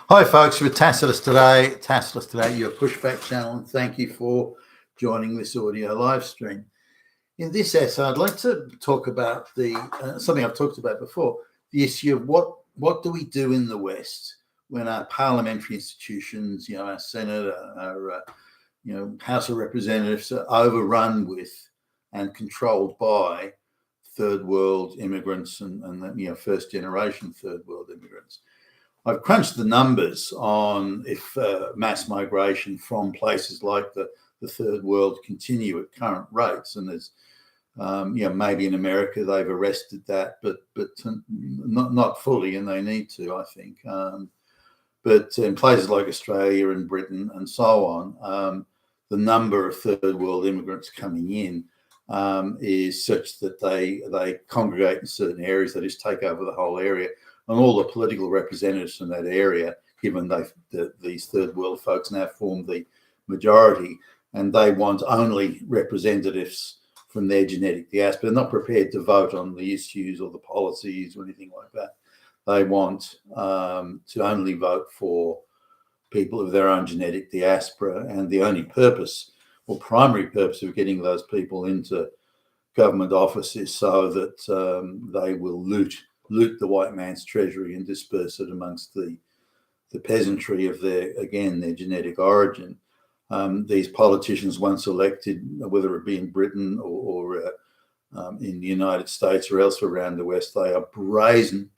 Hi, folks. We're Tacitus today. Tacitus today, your pushback channel, and thank you for joining this audio live stream. In this essay, I'd like to talk about the something I've talked about before: the issue of what do we do in the West when our parliamentary institutions, our Senate, our House of Representatives, are overrun with and controlled by third world immigrants and first generation third world immigrants. I've crunched the numbers on if mass migration from places like the third world continue at current rates, and there's maybe in America they've arrested that, but not fully, and they need to, I think. But in places like Australia and Britain and so on, the number of third world immigrants coming in is such that they congregate in certain areas. They just take over the whole area. And all the political representatives from that area, given these third world folks now form the majority, and they want only representatives from their genetic diaspora. They're not prepared to vote on the issues or the policies or anything like that. They want to only vote for people of their own genetic diaspora, and the only purpose or primary purpose of getting those people into government office is so that they will loot the white man's treasury and disperse it amongst the peasantry of their genetic origin. These politicians, once elected, whether it be in Britain or in the United States or elsewhere around the West, they are brazen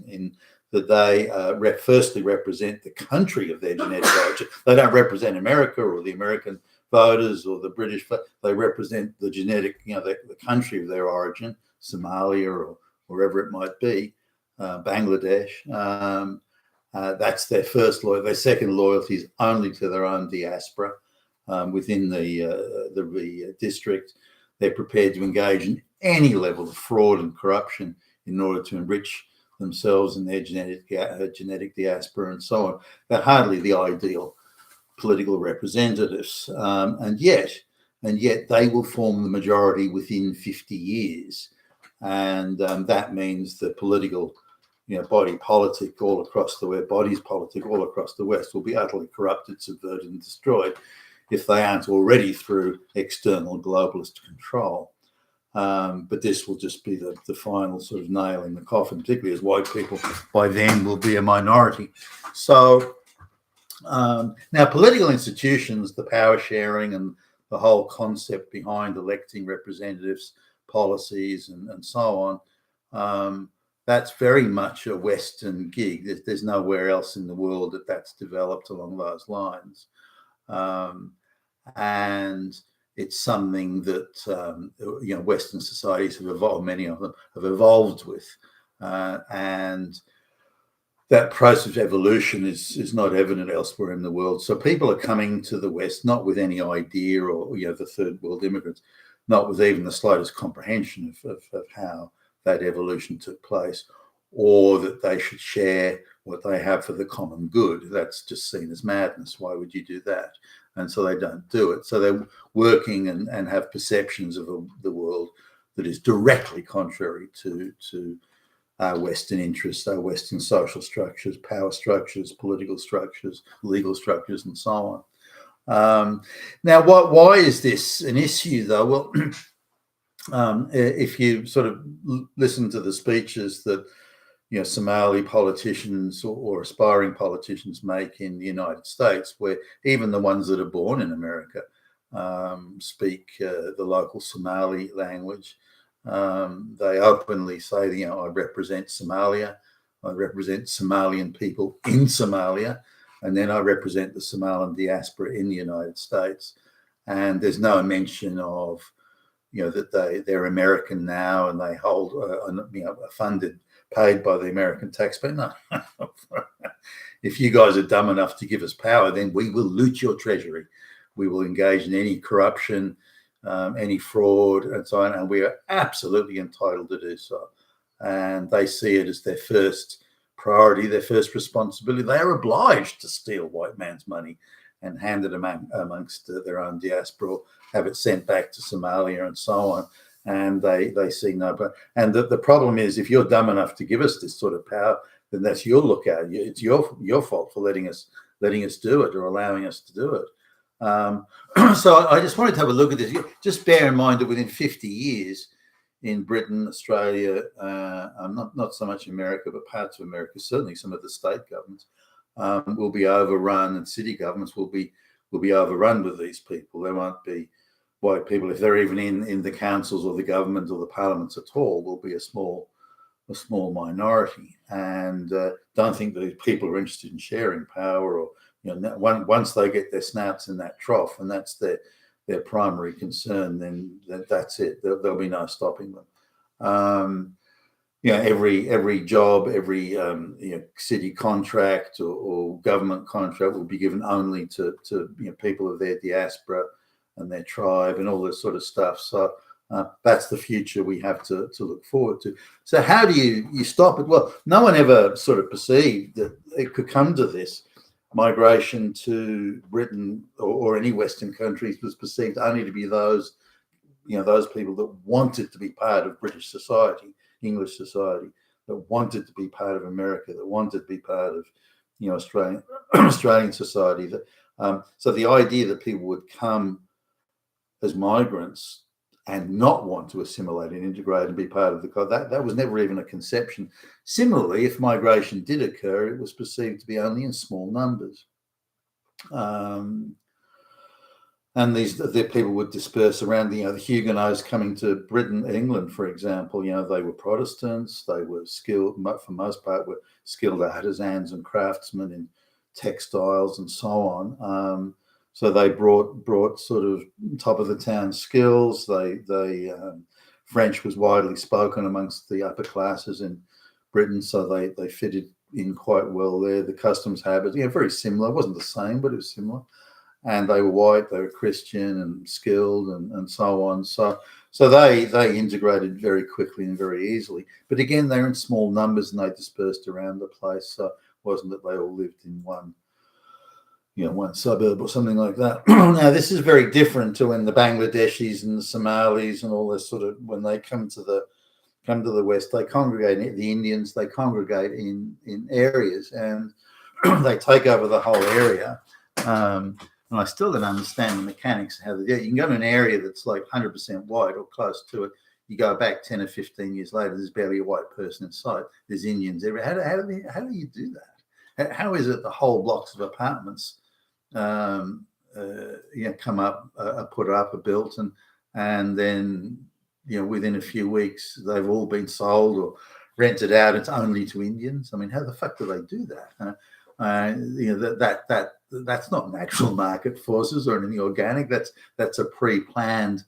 in that they firstly represent the country of their genetic origin. They don't represent America or the American voters or the British. They represent the genetic, the country of their origin, Somalia or wherever it might be, Bangladesh. That's their first loyalty. Their second loyalty is only to their own diaspora within the district. They're prepared to engage in any level of fraud and corruption in order to enrich themselves and their genetic diaspora and so on. They're hardly the ideal political representatives, and yet they will form the majority within 50 years. And that means the political, body politic all across the West, bodies politic all across the West will be utterly corrupted, subverted, and destroyed if they aren't already through external globalist control. But this will just be the final sort of nail in the coffin, particularly as white people by then will be a minority. So now political institutions, the power sharing and the whole concept behind electing representatives, policies and so on, that's very much a Western gig. There's nowhere else in the world that's developed along those lines. And it's something that Western societies have evolved, many of them have evolved with, and that process of evolution is not evident elsewhere in the world. So people are coming to the West not with any idea, or the third world immigrants, not with even the slightest comprehension of how that evolution took place, or that they should share what they have for the common good. That's just seen as madness. Why would you do that? And so they don't do it. So they're working and have perceptions of the world that is directly contrary to our Western interests, our Western social structures, power structures, political structures, legal structures, and so on. Now, why is this an issue, though? Well, if you sort of listen to the speeches that Somali politicians or aspiring politicians make in the United States, where even the ones that are born in America speak the local Somali language, they openly say, I represent Somalia, I represent Somalian people in Somalia, and then I represent the Somalian diaspora in the United States. And there's no mention of, that they're American now and they hold, funded, paid by the American taxpayer. No. If you guys are dumb enough to give us power, then we will loot your treasury. We will engage in any corruption, any fraud, and so on. And we are absolutely entitled to do so. And they see it as their first priority, their first responsibility. They are obliged to steal white man's money and hand it amongst their own diaspora, have it sent back to Somalia and so on. And they see no, and the problem is, if you're dumb enough to give us this sort of power, then that's your lookout. It's your fault for letting us do it or allowing us to do it. So I just wanted to have a look at this. Just bear in mind that within 50 years in Britain, Australia, not so much America, but parts of America, certainly some of the state governments will be overrun, and city governments will be overrun with these people. There won't be white people, if they're even in the councils or the government or the parliaments at all, will be a small minority. And don't think that people are interested in sharing power, or once they get their snouts in that trough and that's their primary concern, then that's it. There'll be no stopping them. Every job, every city contract or government contract will be given only to people of their diaspora and their tribe and all this sort of stuff. So that's the future we have to look forward to. So how do you stop it? Well, no one ever sort of perceived that it could come to this. Migration to Britain or any Western countries was perceived only to be those people that wanted to be part of British society, English society, that wanted to be part of America, that wanted to be part of Australian society. So the idea that people would come as migrants and not want to assimilate and integrate and be part of that was never even a conception. Similarly, if migration did occur, it was perceived to be only in small numbers. And the people would disperse around. The Huguenots coming to Britain, England, for example, they were Protestants. They were skilled, for most part, were skilled artisans and craftsmen in textiles and so on. So they brought sort of top of the town skills. French was widely spoken amongst the upper classes in Britain, so they fitted in quite well there. The customs habits, very similar. It wasn't the same, but it was similar. And they were white, they were Christian and skilled and so on. So they integrated very quickly and very easily. But again, they're in small numbers and they dispersed around the place. So it wasn't that they all lived in one suburb or something like that. Now, this is very different to when the Bangladeshis and the Somalis and all this when they come to the West, they congregate. The Indians, they congregate in areas and they take over the whole area. And I still don't understand the mechanics of how they do it. You can go to an area that's like 100% white or close to it. You go back 10 or 15 years later, there's barely a white person in sight. There's Indians everywhere. How do you do that? How is it the whole blocks of apartments come up, are put up, are built, and then within a few weeks they've all been sold or rented out? It's only to Indians. I mean, how the fuck do they do that? That's not natural market forces or anything organic. That's a pre-planned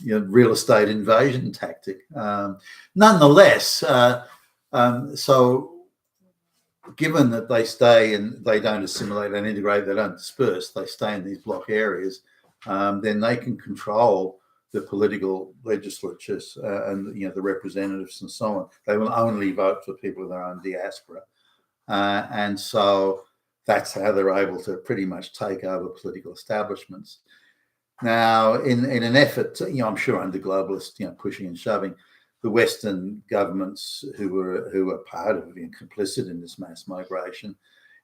real estate invasion tactic. Nonetheless, so given that they stay and they don't assimilate and integrate, they don't disperse, they stay in these block areas, then they can control the political legislatures and the representatives and so on. They will only vote for people of their own diaspora, and so that's how they're able to pretty much take over political establishments. Now, in an effort to, I'm sure under globalist pushing and shoving, the Western governments who were part of complicit in this mass migration,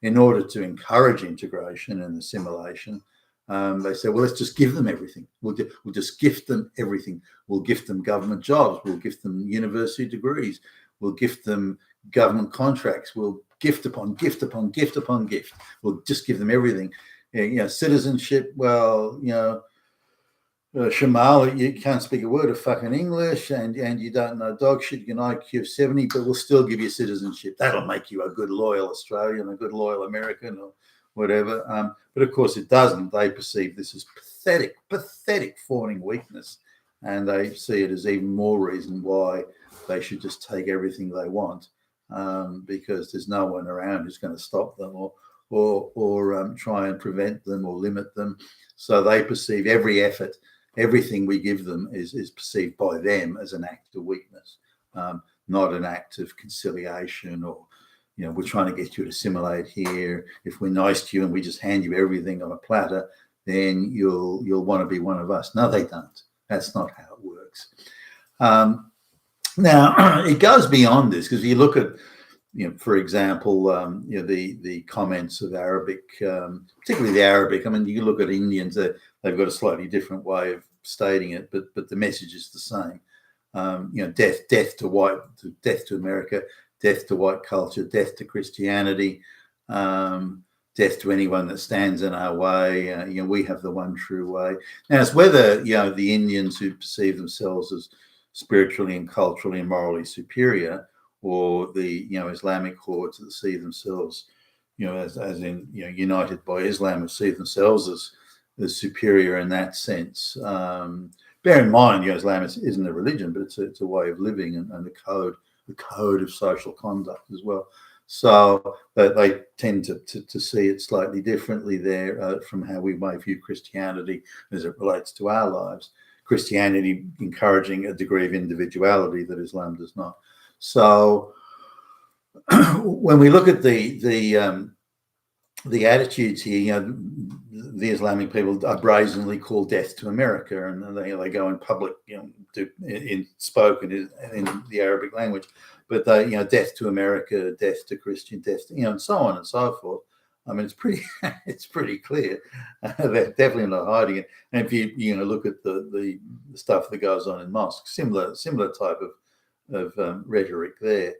in order to encourage integration and assimilation, they said, well, let's just give them everything. We'll just gift them everything. We'll gift them government jobs. We'll gift them university degrees. We'll gift them government contracts. We'll gift upon gift upon gift upon gift. We'll just give them everything. Citizenship. Well, Shamal, you can't speak a word of fucking English and you don't know dog shit, you can IQ of 70, but we'll still give you citizenship. That'll make you a good loyal Australian, a good loyal American or whatever. But of course it doesn't. They perceive this as pathetic fawning weakness, and they see it as even more reason why they should just take everything they want, because there's no one around who's going to stop them or try and prevent them or limit them. So they perceive every effort, everything we give them is perceived by them as an act of weakness, not an act of conciliation or, we're trying to get you to assimilate here. If we're nice to you and we just hand you everything on a platter, then you'll want to be one of us. No, they don't. That's not how it works. Now, it goes beyond this, because you look at for example, the comments of Arabic, particularly the Arabic. I mean, you can look at Indians; they've got a slightly different way of stating it, but the message is the same. Death to white, death to America, death to white culture, death to Christianity, death to anyone that stands in our way. We have the one true way. Now, it's whether the Indians who perceive themselves as spiritually and culturally and morally superior, or the Islamic hordes that see themselves, as in united by Islam, and see themselves as superior in that sense. Bear in mind, Islam isn't a religion, but it's a way of living and a code of social conduct as well. So they tend to see it slightly differently there from how we may view Christianity as it relates to our lives. Christianity encouraging a degree of individuality that Islam does not. So when we look at the attitudes here, the Islamic people are brazenly call death to America, and they go in public, in spoken in the Arabic language, but they, death to America, death to Christian, death, and so on and so forth. I mean, it's pretty clear. They're definitely not hiding it. And if you look at the stuff that goes on in mosques, similar type of rhetoric there.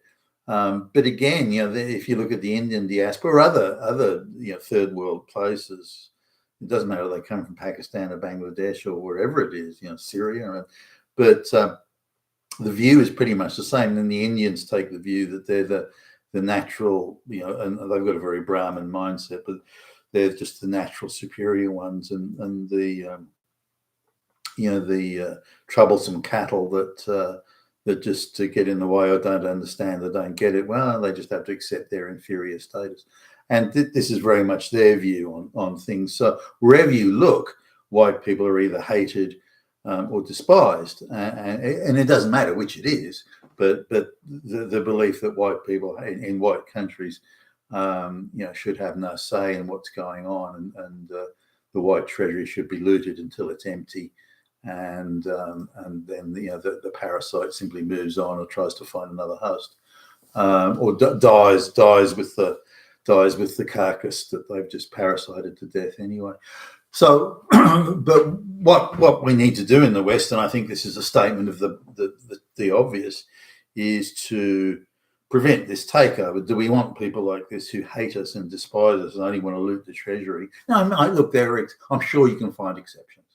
But again, if you look at the Indian diaspora or other third world places, it doesn't matter whether they come from Pakistan or Bangladesh or wherever it is, Syria, but the view is pretty much the same. And the Indians take the view that they're the natural, and they've got a very Brahmin mindset, but they're just the natural superior ones, and the troublesome cattle that just to get in the way or don't understand or don't get it. Well, they just have to accept their inferior status. And this is very much their view on things. So wherever you look, white people are either hated or despised. And it doesn't matter which it is, but the belief that white people in white countries, should have no say in what's going on, and the white treasury should be looted until it's empty. And then the parasite simply moves on or tries to find another host, or dies with the carcass that they've just parasited to death anyway. So, but what we need to do in the West, and I think this is a statement of the obvious, is to prevent this takeover. Do we want people like this who hate us and despise us and only want to loot the treasury? No, look, I'm sure you can find exceptions.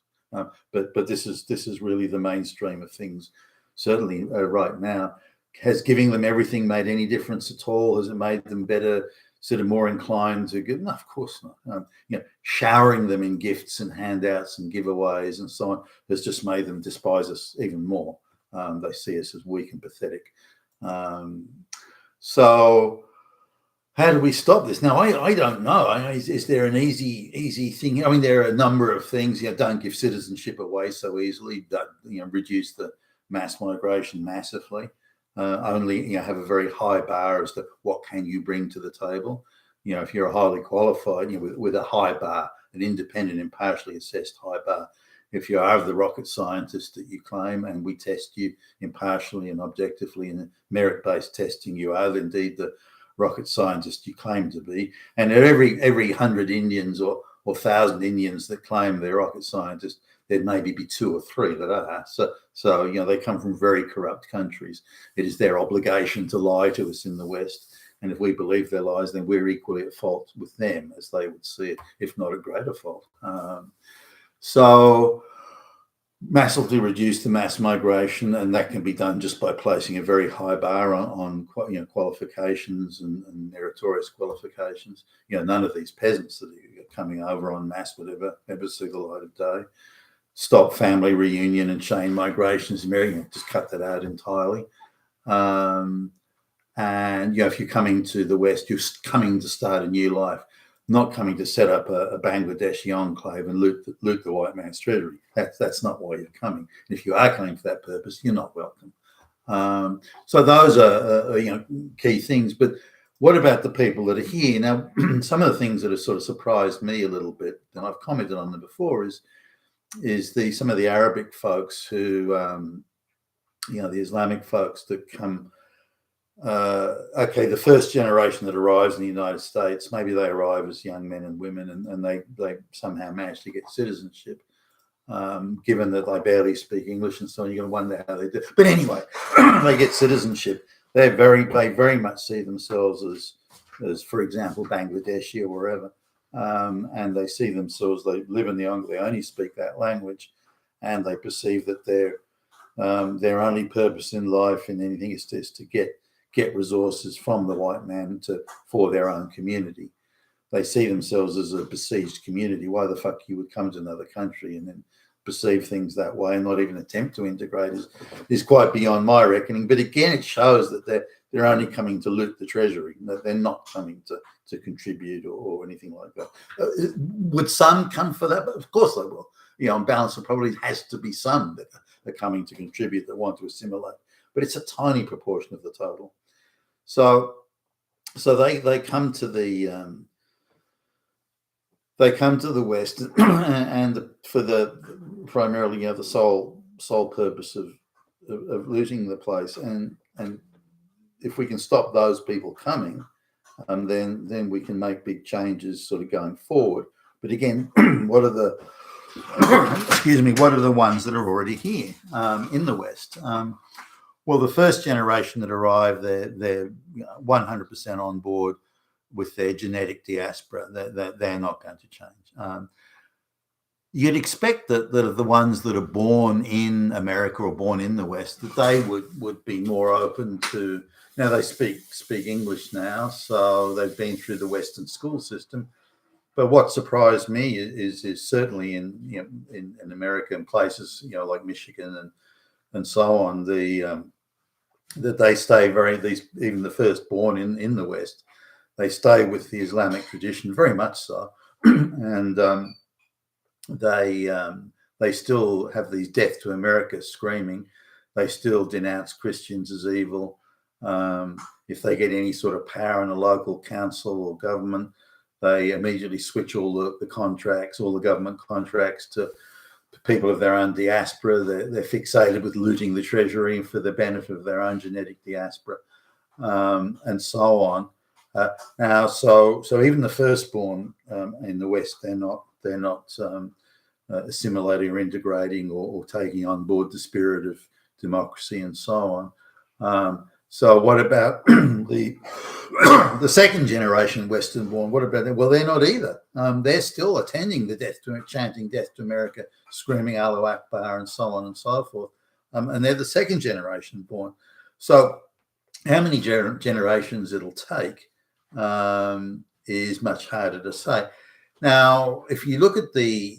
But this is really the mainstream of things. Certainly right now, has giving them everything made any difference at all? Has it made them better, sort of more inclined to give? No, of course not. Showering them in gifts and handouts and giveaways and so on has just made them despise us even more. They see us as weak and pathetic. So how do we stop this? Now, I don't know. Is there an easy thing? I mean, there are a number of things. Don't give citizenship away so easily. Reduce the mass migration massively. Only have a very high bar as to what can you bring to the table. If you're highly qualified, with a high bar, an independent, impartially assessed high bar. If you are the rocket scientist that you claim, and we test you impartially and objectively in merit-based testing, you are indeed the rocket scientist you claim to be. And every 100 Indians or 1,000 Indians that claim they're rocket scientists, there maybe be 2 or 3 that are. So they come from very corrupt countries. It is their obligation to lie to us in the West. And if we believe their lies, then we're equally at fault with them, as they would see it, if not a greater fault. So massively reduce the mass migration, and that can be done just by placing a very high bar on qualifications and meritorious qualifications. None of these peasants that are coming over en masse would ever see the light of day. Stop family reunion and chain migrations. Just cut that out entirely. And if you're coming to the West, you're coming to start a new life, not coming to set up a Bangladeshi enclave and loot the white man's treasury. That's not why you're coming. If you are coming for that purpose, you're not welcome. So those are key things. But what about the people that are here now? Some of the things that have sort of surprised me a little bit, and I've commented on them before, is some of the Arabic folks who, the Islamic folks that come okay, the first generation that arrives in the United States, maybe they arrive as young men and women, and they somehow manage to get citizenship. Given that they barely speak English and so on, you're going to wonder how they do. But anyway, they get citizenship. They very much see themselves as, for example, Bangladeshi or wherever, and they see themselves. They live in the they only speak that language, and they perceive that their only purpose in life in anything is to get resources from the white man for their own community. They see themselves as a besieged community. Why the fuck you would come to another country and then perceive things that way and not even attempt to integrate is quite beyond my reckoning. But again, it shows that they're only coming to loot the treasury. They're not coming to contribute or anything like that. Would some come for that? But of course they will. On balance, there probably has to be some that are coming to contribute, that want to assimilate. But it's a tiny proportion of the total. So they come to the West, and for the primarily the sole purpose of looting the place. And if we can stop those people coming, then we can make big changes sort of going forward. But again, what are the ones that are already here in the West? Well, the first generation that arrived, they're 100% on board with their genetic diaspora. They're not going to change. You'd expect that the ones that are born in America or born in the West, that they would be more open to. Now they speak English now, so they've been through the Western school system. But what surprised me is certainly in America and places like Michigan and so on, that they stay even the firstborn in the West, they stay with the Islamic tradition very much so, and they still have these death to America screaming. They still denounce Christians as evil. If they get any sort of power in a local council or government, they immediately switch all the contracts, all the government contracts to people of their own diaspora. They're fixated with looting the treasury for the benefit of their own genetic diaspora, and so on. Now, so even the firstborn in the West, they're not assimilating or integrating or taking on board the spirit of democracy and so on. So what about the second generation Western born? What about them? Well, they're not either. They're still attending chanting death to America, screaming Allahu Akbar and so on and so forth. And they're the second generation born. So how many generations it'll take is much harder to say. Now, if you look at the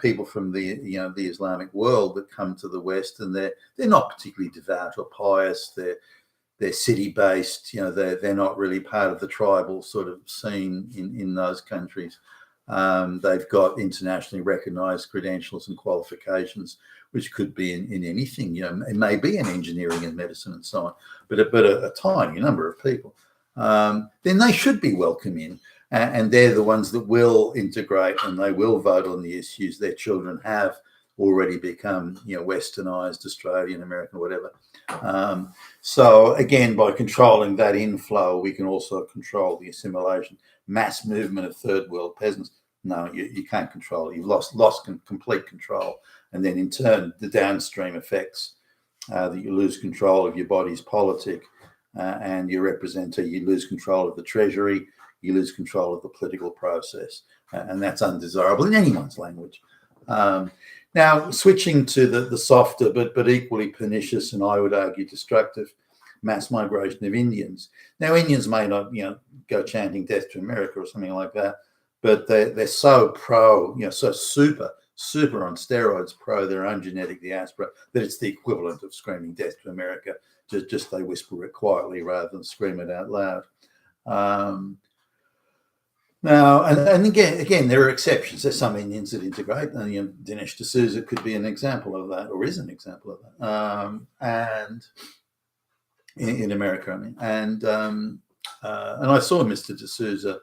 people from the Islamic world that come to the West, and they're not particularly devout or pious, they're city based, they're not really part of the tribal sort of scene in those countries. They've got internationally recognized credentials and qualifications, which could be in anything. It may be in engineering and medicine and so on, but a tiny number of people. Then they should be welcome in. And they're the ones that will integrate, and they will vote on the issues. Their children have already become, westernized, Australian, American, whatever. So again, by controlling that inflow, we can also control the assimilation, mass movement of third world peasants. No, you can't control it. You've lost complete control. And then in turn, the downstream effects, that you lose control of your body's politic and your representative, you lose control of the treasury, you lose control of the political process, and that's undesirable in anyone's language. Now, switching to the softer but equally pernicious and I would argue destructive mass migration of Indians. Now, Indians may not, go chanting death to America or something like that, but they're so pro, so super on steroids pro their own genetic diaspora that it's the equivalent of screaming death to America. Just they whisper it quietly rather than scream it out loud. Now, and again, there are exceptions. There's some Indians that integrate, and Dinesh D'Souza could be an example of that, or is an example of that. And in America, I mean, and I saw Mr. D'Souza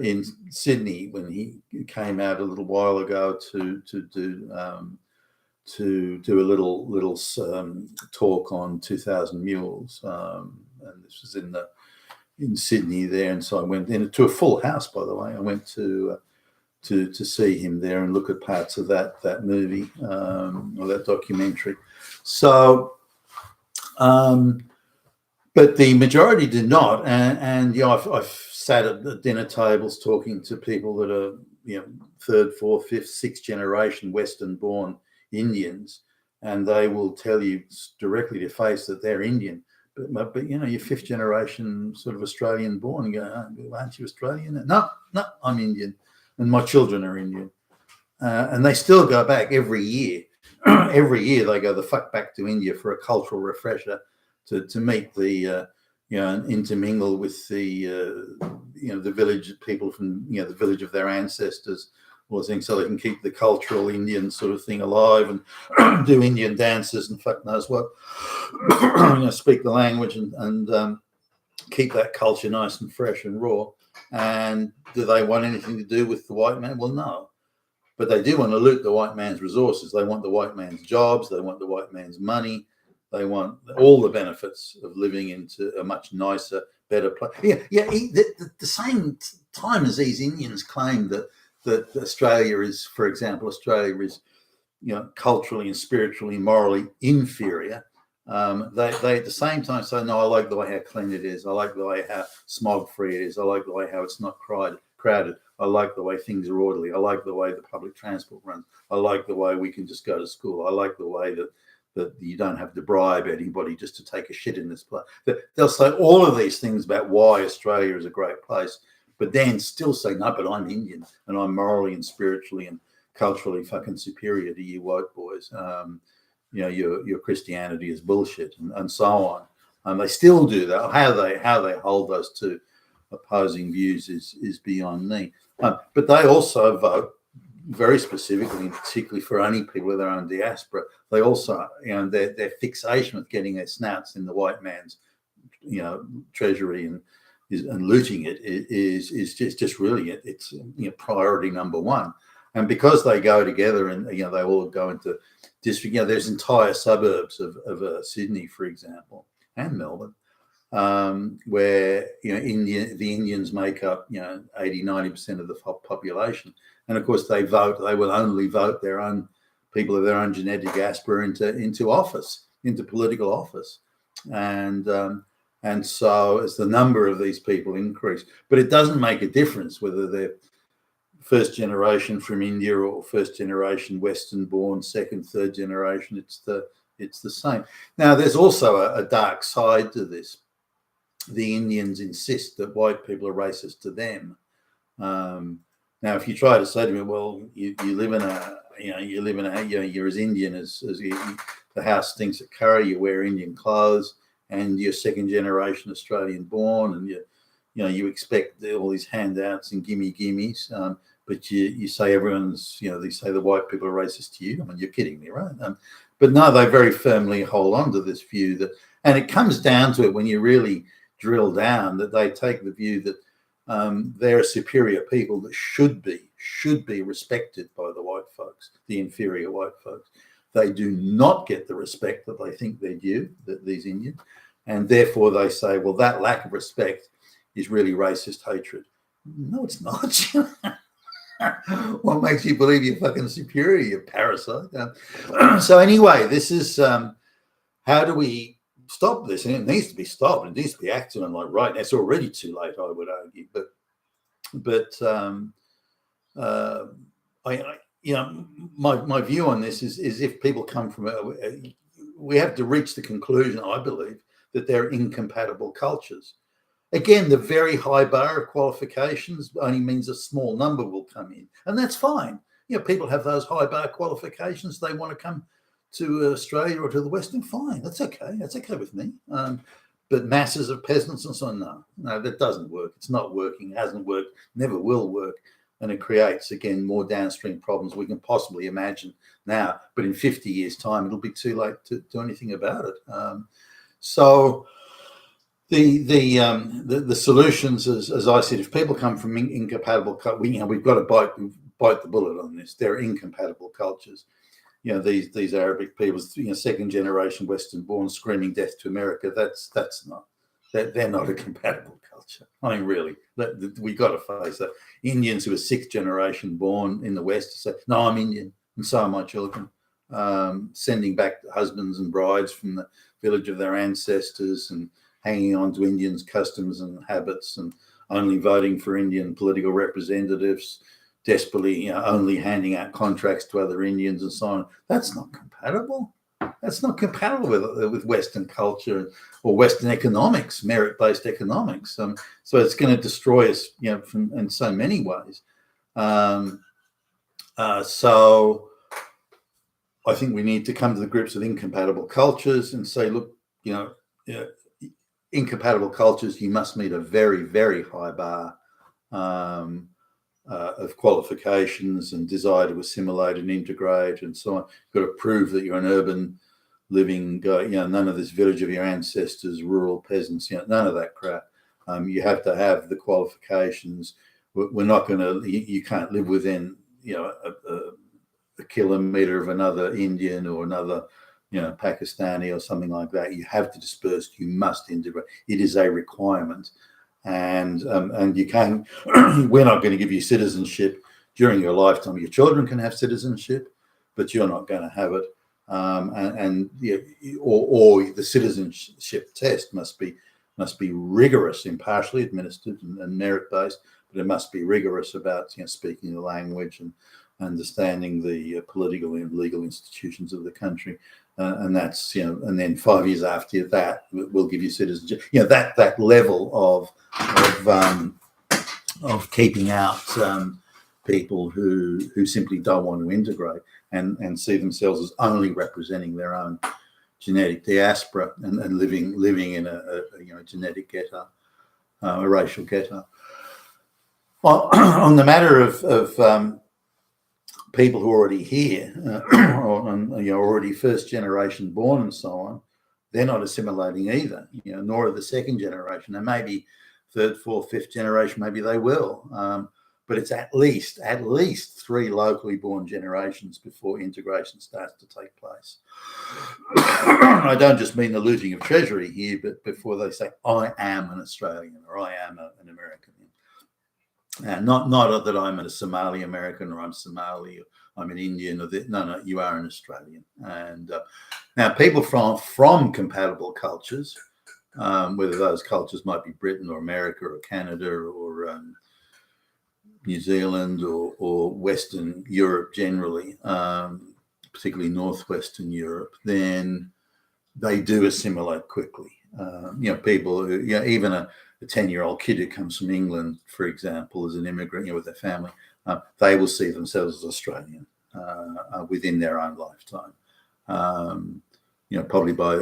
in Sydney when he came out a little while ago to do a little talk on 2,000 Mules, and this was in Sydney there, and so I went into a full house. By the way, I went to see him there and look at parts of that movie or that documentary. So, but the majority did not, and I've sat at the dinner tables talking to people that are third, fourth, fifth, sixth generation Western-born Indians, and they will tell you directly to face that they're Indian. But you're fifth generation sort of Australian born. You go, aren't you Australian? No, I'm Indian, and my children are Indian, and they still go back every year. Every year they go the fuck back to India for a cultural refresher, to meet the and intermingle with the the village people from the village of their ancestors, or things, so they can keep the cultural Indian sort of thing alive and do Indian dances and fuck knows what, speak the language and keep that culture nice and fresh and raw. And do they want anything to do with the white man? Well, no. But they do want to loot the white man's resources. They want the white man's jobs. They want the white man's money. They want all the benefits of living into a much nicer, better place. The same time as these Indians claim that Australia is, for example, culturally and spiritually, morally inferior. They at the same time say, no, I like the way how clean it is. I like the way how smog-free it is. I like the way how it's not crowded. I like the way things are orderly. I like the way the public transport runs. I like the way we can just go to school. I like the way that you don't have to bribe anybody just to take a shit in this place. They'll say all of these things about why Australia is a great place, but then still say, no, but I'm Indian and I'm morally and spiritually and culturally fucking superior to you white boys. Your Christianity is bullshit, and so on. They still do that. How they hold those two opposing views is beyond me. But they also vote very specifically and particularly for only people of their own diaspora. They also, their fixation with getting their snouts in the white man's, treasury and looting it is just really it's priority number one. And because they go together and they all go into district, there's entire suburbs of Sydney, for example, and Melbourne, where the Indians make up 80-90% of the population, and of course they will only vote their own people of their own genetic diaspora into office, into political office, and so as the number of these people increase, but it doesn't make a difference whether they're first generation from India or first generation Western born, second, third generation. It's the same. Now there's also a dark side to this. The Indians insist that white people are racist to them. Now, if you try to say to me, well, you live in you're as Indian as the house stinks at curry, you wear Indian clothes, and you're second generation Australian born, and you expect all these handouts and gimmies, but you say everyone's, they say the white people are racist to you. I mean, you're kidding me, right? But no, they very firmly hold on to this view that, and it comes down to it when you really drill down, that they take the view that they're superior people that should be respected by the white folks, the inferior white folks. They do not get the respect that they think they're due, these Indians, and therefore they say, well, that lack of respect is really racist hatred. No, it's not. What makes you believe you're fucking superior, you parasite? So anyway, this is how do we stop this? And it needs to be stopped. It needs to be acted on, like right now. It's already too late, I would argue. But my view on this is if people come from we have to reach the conclusion, I believe, that they're incompatible cultures. Again, the very high bar of qualifications only means a small number will come in, and that's fine. People have those high bar qualifications. They want to come to Australia or to the Western, fine. That's okay. That's okay with me. But masses of peasants and so on, no, that doesn't work. It's not working. It hasn't worked. Never will work. And it creates, again, more downstream problems we can possibly imagine now. But in 50 years' time, it'll be too late to do anything about it. So the solutions, as I said, if people come from incompatible, we've got to bite the bullet on this. They're incompatible cultures. these Arabic peoples, second generation Western born, screaming death to America. That's not. They're not a compatible culture. I mean, really, we got to face that. Indians who are sixth generation born in the West say, "No, I'm Indian, and so are my children." Sending back husbands and brides from the village of their ancestors and hanging on to Indians' customs and habits, and only voting for Indian political representatives, desperately, only handing out contracts to other Indians and so on. That's not compatible. That's not compatible with Western culture or Western economics, merit-based economics. So it's going to destroy us, in so many ways. So I think we need to come to the grips with incompatible cultures and say, look, incompatible cultures, you must meet a very, very high bar of qualifications and desire to assimilate and integrate and so on. You've got to prove that you're an urban living guy, none of this village of your ancestors, rural peasants, none of that crap. You have to have the qualifications. We're not going to, you can't live within, a kilometre of another Indian or another, Pakistani or something like that. You have to disperse. You must integrate. It is a requirement. And you can, we're not going to give you citizenship during your lifetime. Your children can have citizenship, but you're not going to have it. Or the citizenship test must be rigorous, impartially administered and merit-based, but it must be rigorous about speaking the language and understanding the political and legal institutions of the country. And that's and then 5 years after that, we'll give you citizenship. That level of keeping out people who simply don't want to integrate and see themselves as only representing their own genetic diaspora and living in a genetic ghetto, a racial ghetto. Well, on the matter of people who are already here, already first generation born and so on, they're not assimilating either, nor are the second generation. And maybe third, fourth, fifth generation, maybe they will. But it's at least 3 locally born generations before integration starts to take place. I don't just mean the looting of treasury here, but before they say, I am an Australian or I am an American. Not that I'm a Somali American or I'm Somali or I'm an Indian. No, you are an Australian. And now people from compatible cultures, whether those cultures might be Britain or America or Canada or New Zealand or Western Europe generally, particularly Northwestern Europe, then they do assimilate quickly. People who, even a 10-year-old kid who comes from England, for example, as an immigrant, with their family, they will see themselves as Australian within their own lifetime. Probably by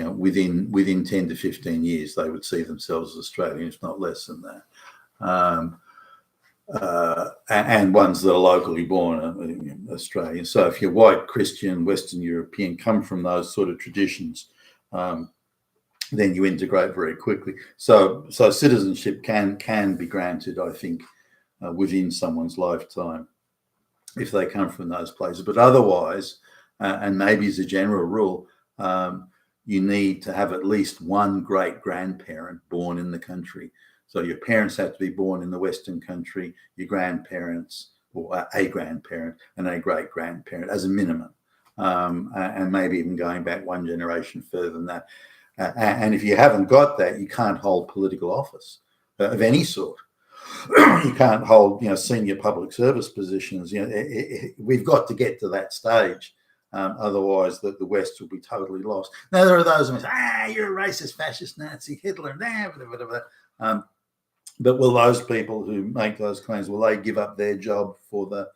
within 10 to 15 years, they would see themselves as Australian, if not less than that. And ones that are locally born Australian. So if you're white, Christian, Western European, come from those sort of traditions, then you integrate very quickly. So citizenship can be granted, I think, within someone's lifetime if they come from those places. But otherwise, and maybe as a general rule, you need to have at least one great-grandparent born in the country. So your parents have to be born in the Western country, your grandparents, or a grandparent and a great-grandparent as a minimum, and maybe even going back one generation further than that. And if you haven't got that, you can't hold political office of any sort. You can't hold, senior public service positions. We've got to get to that stage. Otherwise, the West will be totally lost. Now, there are those who say, you're a racist, fascist, Nazi, Hitler, whatever. But will those people who make those claims, will they give up their job for the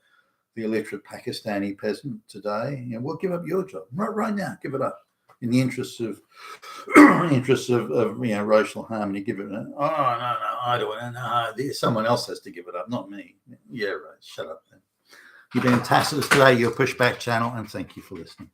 illiterate Pakistani peasant today? We'll give up your job right now. Give it up in the interests of racial harmony. Give it. No, I don't want to. No, someone else has to give it up, not me. Yeah, right. Shut up then. You've been Tacitus today, your Pushback channel, and thank you for listening.